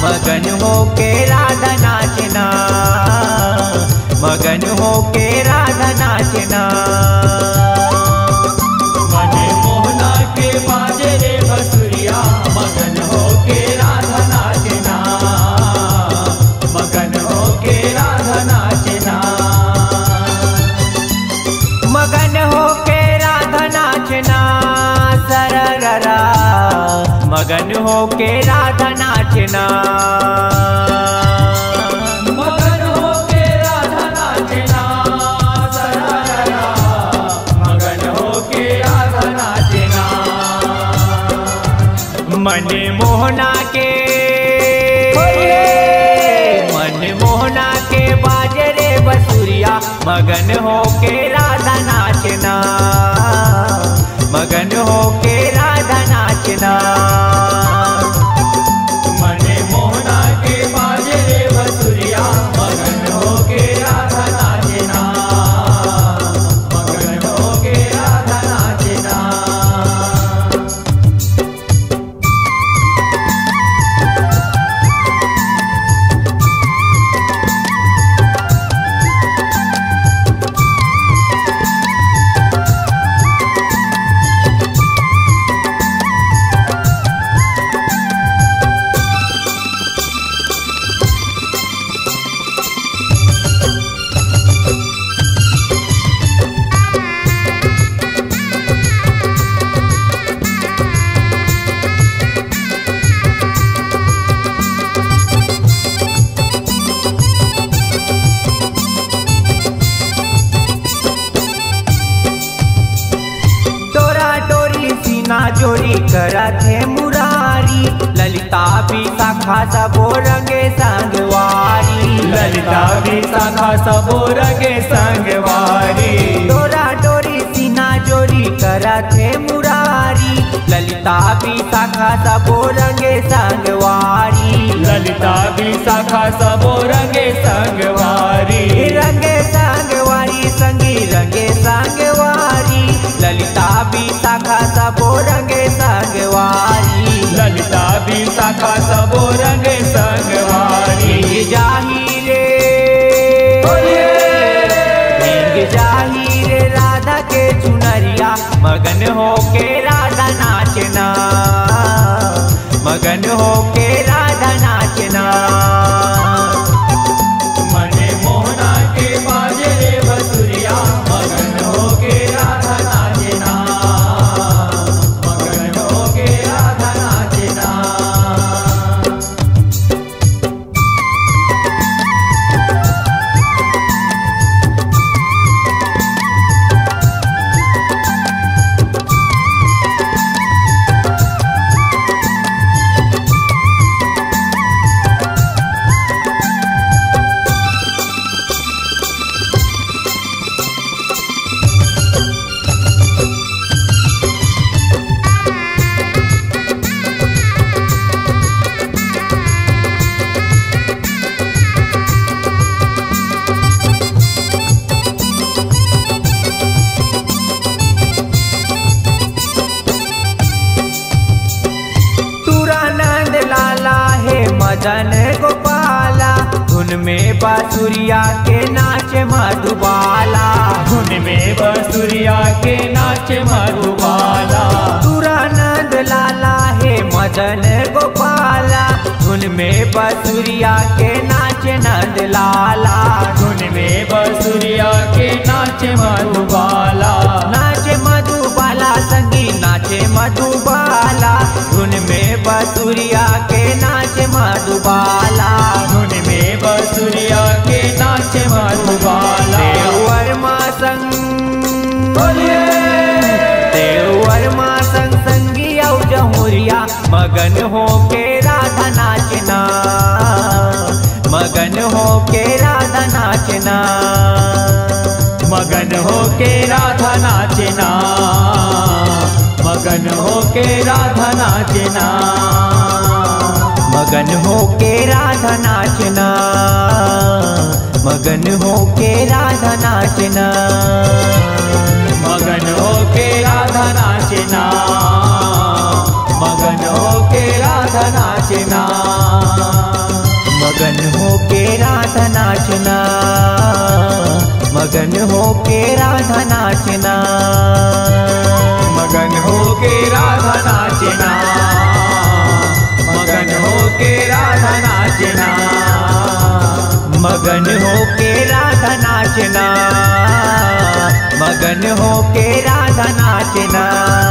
मगन हो के राधा नाचना, मगन हो के राधा नाचना। मने मोहना के बाजे रे बसुरिया, मगन हो के राधा नाचना, मगन हो के राधा नाचना। मगन हो के राधा नाचना सरररा, मगन हो के राधा नाचना। मगन हो के राधा नाचना सरररा, मगन हो के राधा नाचना। मन मोहना के, मन मोहना के बाजे रे बसुरिया, मगन हो के राधा नाचना, मगन हो के राधा नाचना। मने मोहना के बाजे रे बसुरिया, मगन हो के राधा नाचना, मगन हो के राधा नाचना। जोरी करत है मुरारी, ललिता भी शाखा सबो रंगे संगवारी, ललिता भी शाखा सबो रंगे संगवारी। डोरा डोरी सीना जोरी करत है मुरारी, ललिता भी शाखा सबो रंगे संगवारी, ललिता भी शाखा सबो रंगे संगवारी। रंगे संगवारी संगी रंगे संगवारी, ललिता भी शाखा सबो रंगे संगवारी, ललिता भी शाखा सबो रंगे संगवारी। जाही रे जाही रे राधा के चुनरिया, मगन हो के राधा नाचना, मगन हो के राधा नाचना। मने मोहना के बाजे रे बसुरिया, मगन हो के राधा नाचना, मगन हो के राधा नाचना। मदन गोपाला, धुन में बांसुरिया के नाच मधुबाला, धुन में बांसुरिया के नाच मधुबाला। तुरानंद लाला है मदन गोपाला, धुन में बांसुरिया के नाच नंद लाला, धुन में बांसुरिया के नाच मधुबाला। नाचे मधुबाला संगी नाचे मधुबाला, धुन में बांसुरिया के नाच मधुबाला, धुन में बांसुरिया के नाच मधुबाला। देववर्मा संग देववर्मा संग संगी औ जहुरिया, मगन हो के राधा नाचना, मगन हो के राधा नाचना, मगन हो के राधा नाचना, मगन हो के राधा नाचना, मगन हो के राधा नाचना, मगन हो के राधा नाचना, मगन हो के राधा नाचना, मगन हो के राधा नाचना। नाचना, मगन हो के राधा नाचना, मगन हो के राधा नाचना, मगन हो के राधा नाचना, मगन हो के राधा नाचना, मगन हो के राधा नाचना।